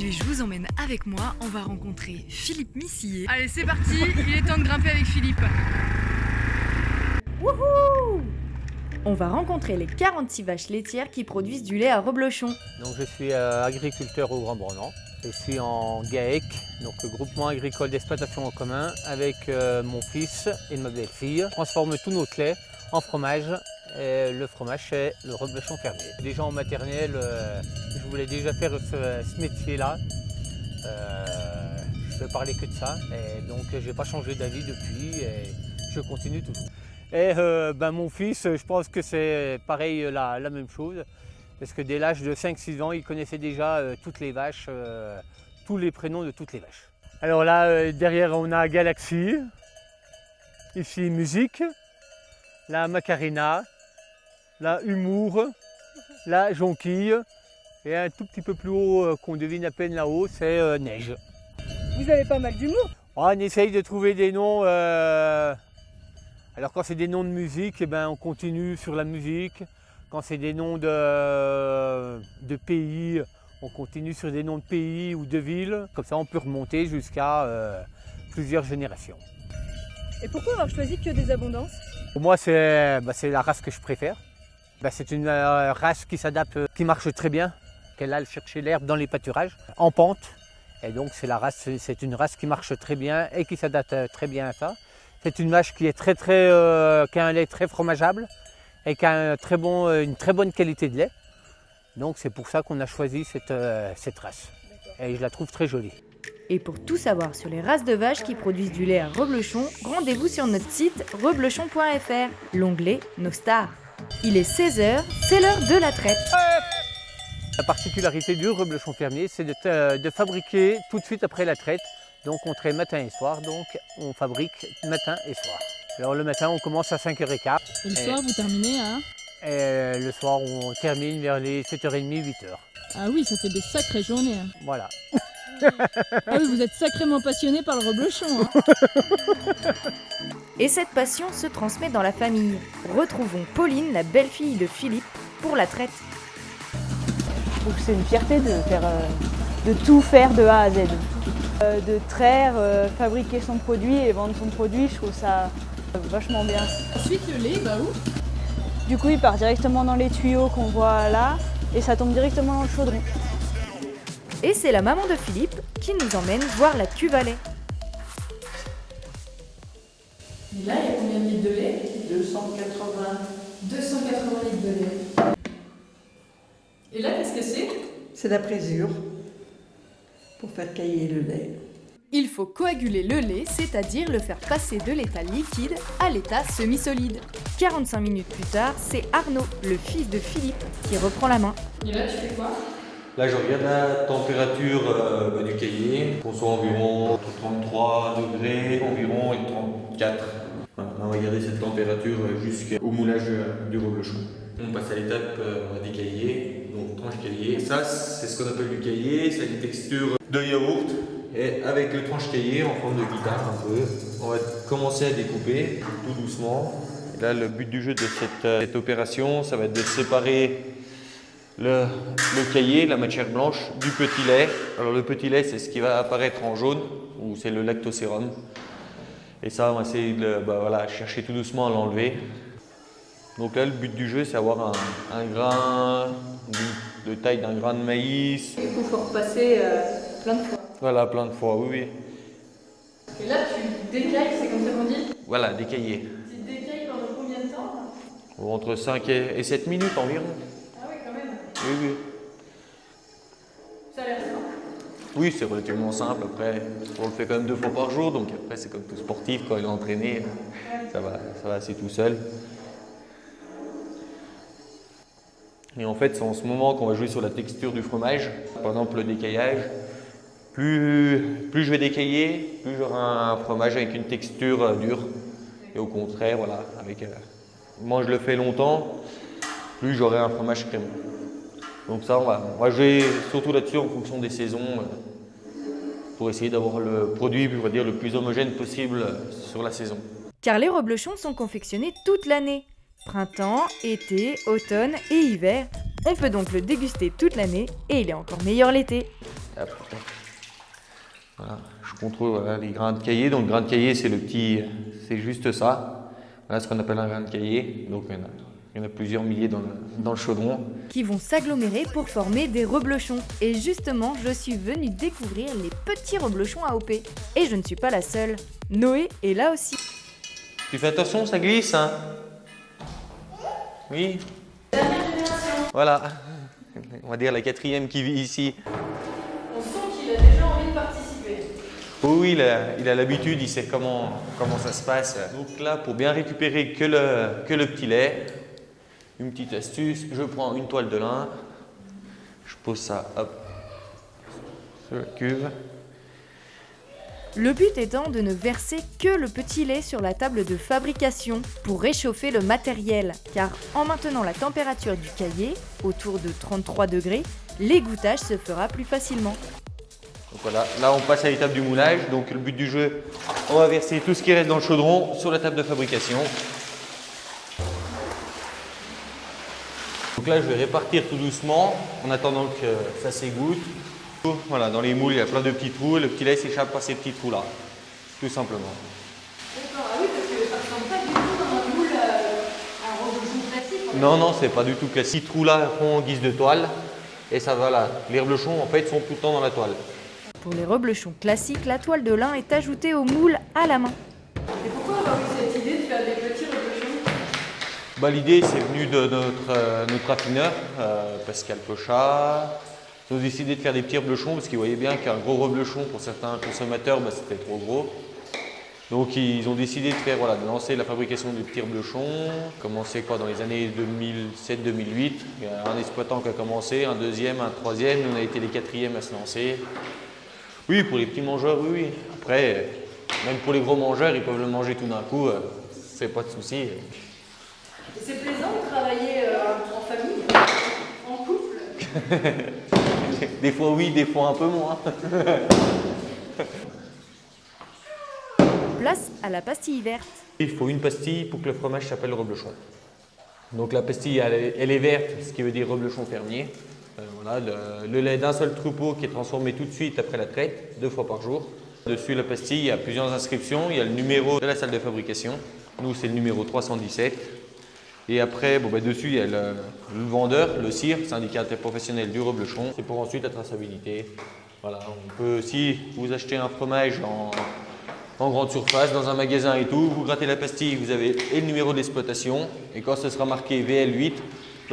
Aujourd'hui, je vous emmène avec moi. On va rencontrer Philippe Missillet. Allez, c'est parti. Il est temps de grimper avec Philippe. Wouhou! On va rencontrer les 46 vaches laitières qui produisent du lait à Reblochon. Donc, je suis agriculteur au Grand Bornand. Je suis en GAEC, donc le groupement agricole d'exploitation en commun, avec mon fils et ma belle-fille. On transforme tout notre lait en fromage. Et le fromage, c'est le reblochon fermier. Déjà en maternelle, je voulais déjà faire ce métier-là. Je ne parlais que de ça. Et donc, je n'ai pas changé d'avis depuis et je continue toujours. Et mon fils, je pense que c'est pareil la même chose. Parce que dès l'âge de 5-6 ans, il connaissait déjà toutes les vaches, tous les prénoms de toutes les vaches. Alors là, derrière, on a Galaxy, ici Musique, la Macarena, la Humour, la Jonquille, et un tout petit peu plus haut, qu'on devine à peine là-haut, c'est Neige. Vous avez pas mal d'humour. On essaye de trouver des noms. Alors quand c'est des noms de musique, eh ben, on continue sur la musique. Quand c'est des noms de pays, on continue sur des noms de pays ou de villes. Comme ça, on peut remonter jusqu'à plusieurs générations. Et pourquoi avoir choisi que des abondances? Pour moi, c'est la race que je préfère. C'est une race qui s'adapte, qui marche très bien, qu'elle aille chercher l'herbe dans les pâturages, en pente. Et donc, c'est une race qui marche très bien et qui s'adapte très bien à ça. C'est une vache qui est qui a un lait très fromageable et qui a une très bonne qualité de lait. Donc c'est pour ça qu'on a choisi cette race. Et je la trouve très jolie. Et pour tout savoir sur les races de vaches qui produisent du lait à Reblochon, rendez-vous sur notre site reblochon.fr, l'onglet Nos stars. Il est 16h, c'est l'heure de la traite. La particularité du reblochon fermier, c'est de fabriquer tout de suite après la traite. Donc on traite matin et soir, donc on fabrique matin et soir. Alors le matin, on commence à 5h15. Et le soir, vous terminez à? Et le soir, on termine vers les 7h30, 8h. Ah oui, ça fait des sacrées journées. Hein. Voilà. Ah oui, vous êtes sacrément passionné par le reblochon. Hein. Et cette passion se transmet dans la famille. Retrouvons Pauline, la belle-fille de Philippe, pour la traite. Je trouve que c'est une fierté de tout faire de A à Z. De traire, fabriquer son produit et vendre son produit, je trouve ça vachement bien. Ensuite, le lait, bah où? Du coup, il part directement dans les tuyaux qu'on voit là et ça tombe directement dans le chaudron. Et c'est la maman de Philippe qui nous emmène voir la cuve à lait. Et là, il y a combien de litres de lait? 280. 280 litres de lait. Et là, qu'est-ce que c'est? C'est la présure pour faire cailler le lait. Il faut coaguler le lait, c'est-à-dire le faire passer de l'état liquide à l'état semi-solide. 45 minutes plus tard, c'est Arnaud, le fils de Philippe, qui reprend la main. Et là, tu fais quoi? Là, je regarde la température du cahier, qu'on soit environ entre 33 degrés environ et 34. Voilà, on va garder cette température jusqu'au moulage du reblochon. On passe à l'étape des cahiers, donc tranche cahier. Ça, c'est ce qu'on appelle du cahier, c'est une texture de yaourt. Et avec le tranche cahier en forme de guitare un peu, on va commencer à découper tout doucement. Et là, le but du jeu de cette opération, ça va être de séparer le cahier, la matière blanche, du petit lait. Alors le petit lait, c'est ce qui va apparaître en jaune, ou c'est le lactosérum. Et ça, on va essayer de chercher tout doucement à l'enlever. Donc là, le but du jeu, c'est avoir un grain de taille d'un grain de maïs. Du coup, il faut repasser plein de fois. Voilà, plein de fois, oui. Et là, tu décailles, c'est comme ça qu'on dit? Voilà, décailler. Tu décailles pendant combien de temps? Entre 5 et 7 minutes environ. Ah oui, quand même. Oui. Ça a l'air simple. Oui, c'est relativement simple. Après, on le fait quand même 2 fois par jour, donc après, c'est comme tout sportif, quand il est entraîné, ça va assez tout seul. Et en fait, c'est en ce moment qu'on va jouer sur la texture du fromage. Par exemple, le décaillage. Plus je vais décailler, plus j'aurai un fromage avec une texture dure. Et au contraire, voilà, moi je le fais longtemps, plus j'aurai un fromage crémeux. Donc ça, on va jouer surtout là-dessus en fonction des saisons pour essayer d'avoir le produit, on va dire, le plus homogène possible sur la saison. Car les reblochons sont confectionnés toute l'année. Printemps, été, automne et hiver. On peut donc le déguster toute l'année et il est encore meilleur l'été. Hop. Voilà, je contrôle voilà, les grains de cahier. Donc le grain de cahier, c'est le petit, c'est juste ça. Voilà ce qu'on appelle un grain de cahier. Donc il y en a plusieurs milliers dans le chaudron. Qui vont s'agglomérer pour former des reblochons. Et justement, je suis venue découvrir les petits reblochons AOP. Et je ne suis pas la seule. Noé est là aussi. Tu fais attention, ça glisse, hein? Oui. Voilà. On va dire la 4e qui vit ici. On sent qu'il a déjà envie de participer. Oui, il a l'habitude, il sait comment ça se passe. Donc là, pour bien récupérer que le petit lait, une petite astuce, je prends une toile de lin, je pose ça hop, sur la cuve. Le but étant de ne verser que le petit lait sur la table de fabrication pour réchauffer le matériel, car en maintenant la température du cahier, autour de 33 degrés, l'égouttage se fera plus facilement. Donc voilà, là on passe à l'étape du moulage. Donc le but du jeu, on va verser tout ce qui reste dans le chaudron sur la table de fabrication. Donc là je vais répartir tout doucement en attendant que ça s'égoutte. Voilà, dans les moules il y a plein de petits trous, le petit lait s'échappe par ces petits trous là, tout simplement. D'accord, ah oui, parce que ça ressemble pas du tout dans un moule à un reblochon classique. Non, c'est pas du tout classique. Ces trous là font en guise de toile et ça va là. Les reblochons en fait sont tout le temps dans la toile. Pour les reblochons classiques, la toile de lin est ajoutée au moule à la main. Et pourquoi avoir eu cette idée de faire des petits reblochons? L'idée c'est venu de notre affineur, Pascal Pochat. Ils ont décidé de faire des petits reblochons parce qu'ils voyaient bien qu'un gros reblochon pour certains consommateurs c'était trop gros. Donc ils ont décidé de lancer la fabrication des petits reblochons. Commencé dans les années 2007-2008. Il y a un exploitant qui a commencé, un deuxième, un troisième. Nous on a été les 4e à se lancer. Oui, pour les petits mangeurs, oui. Après, même pour les gros mangeurs, ils peuvent le manger tout d'un coup. C'est pas de souci. Et c'est plaisant de travailler en famille, en couple. Des fois oui, des fois un peu moins. Place à la pastille verte. Il faut une pastille pour que le fromage s'appelle reblochon. Donc la pastille, elle est verte, ce qui veut dire reblochon fermier. Voilà, le lait d'un seul troupeau qui est transformé tout de suite après la traite, 2 fois par jour. Dessus la pastille, il y a plusieurs inscriptions. Il y a le numéro de la salle de fabrication. Nous, c'est le numéro 317. Et après, dessus, il y a le vendeur, le CIR, syndicat interprofessionnel du reblochon. C'est pour ensuite la traçabilité. Voilà, on peut, si vous achetez un fromage en grande surface, dans un magasin et tout, vous grattez la pastille, vous avez et le numéro d'exploitation. Et quand ce sera marqué VL8,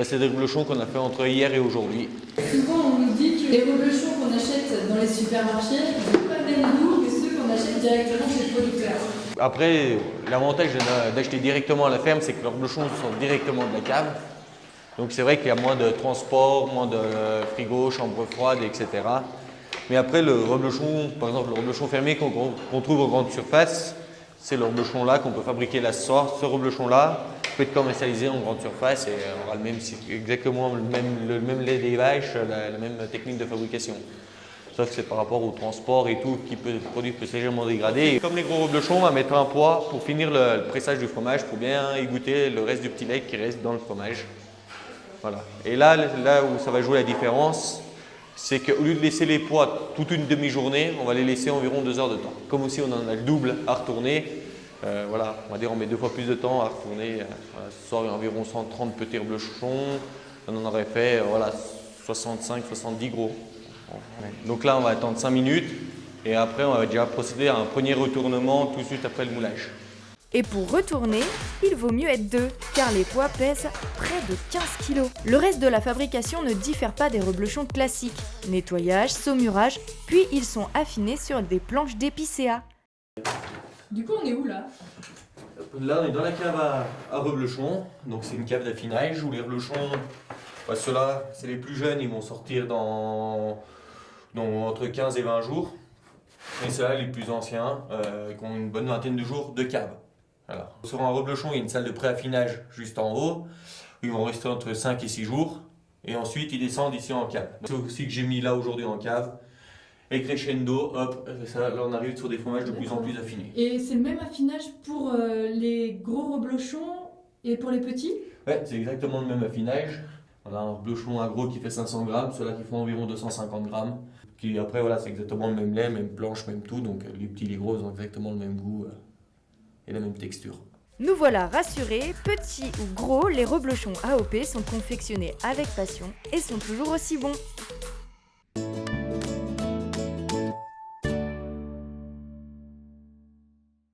c'est des reblochons qu'on a fait entre hier et aujourd'hui. Souvent, on nous dit que les reblochons qu'on achète dans les supermarchés n'ont pas le même goût que ceux qu'on achète directement chez le producteur. Après, l'avantage d'acheter directement à la ferme, c'est que leurs reblochons sont directement de la cave. Donc c'est vrai qu'il y a moins de transport, moins de frigo, chambre froide, etc. Mais après, le reblochon, par exemple, le reblochon fermier qu'on trouve en grande surface, c'est le reblochon là qu'on peut fabriquer là ce soir. Ce reblochon là peut être commercialisé en grande surface et on aura exactement le même lait des vaches, la même technique de fabrication. Sauf que c'est par rapport au transport et tout, le produit peut légèrement dégrader. Et comme les gros reblochons, on va mettre un poids pour finir le pressage du fromage, pour bien égoutter le reste du petit lait qui reste dans le fromage. Voilà. Et là où ça va jouer la différence, c'est qu'au lieu de laisser les pois toute une demi-journée, on va les laisser environ 2 heures de temps. Comme aussi on en a le double à retourner, on va dire on met 2 fois plus de temps à retourner. Ce soir il y a environ 130 petits reblochons, on en aurait fait 65-70 gros. Donc là on va attendre 5 minutes et après on va déjà procéder à un premier retournement tout de suite après le moulage. Et pour retourner, il vaut mieux être 2, car les pois pèsent près de 15 kg. Le reste de la fabrication ne diffère pas des reblochons classiques. Nettoyage, saumurage, puis ils sont affinés sur des planches d'épicéa. Du coup, on est où là? Là on est dans la cave à reblochons, donc c'est une cave d'affinage où les reblochons, ceux-là c'est les plus jeunes, ils vont sortir dans entre 15 et 20 jours. Et ceux-là les plus anciens qui ont une bonne vingtaine de jours de cave. Alors, sur un reblochon, il y a une salle de pré-affinage juste en haut, où ils vont rester entre 5 et 6 jours, et ensuite ils descendent ici en cave. C'est aussi que j'ai mis là aujourd'hui en cave, et crescendo, hop, là on arrive sur des fromages de plus en plus affinés. Et c'est le même affinage pour les gros reblochons et pour les petits? Ouais, c'est exactement le même affinage. On a un reblochon agro qui fait 500 grammes, ceux-là qui font environ 250 grammes. Puis après, voilà, c'est exactement le même lait, même planche, même tout. Donc les petits et les gros ont exactement le même goût et la même texture. Nous voilà rassurés, petits ou gros, les reblochons AOP sont confectionnés avec passion et sont toujours aussi bons.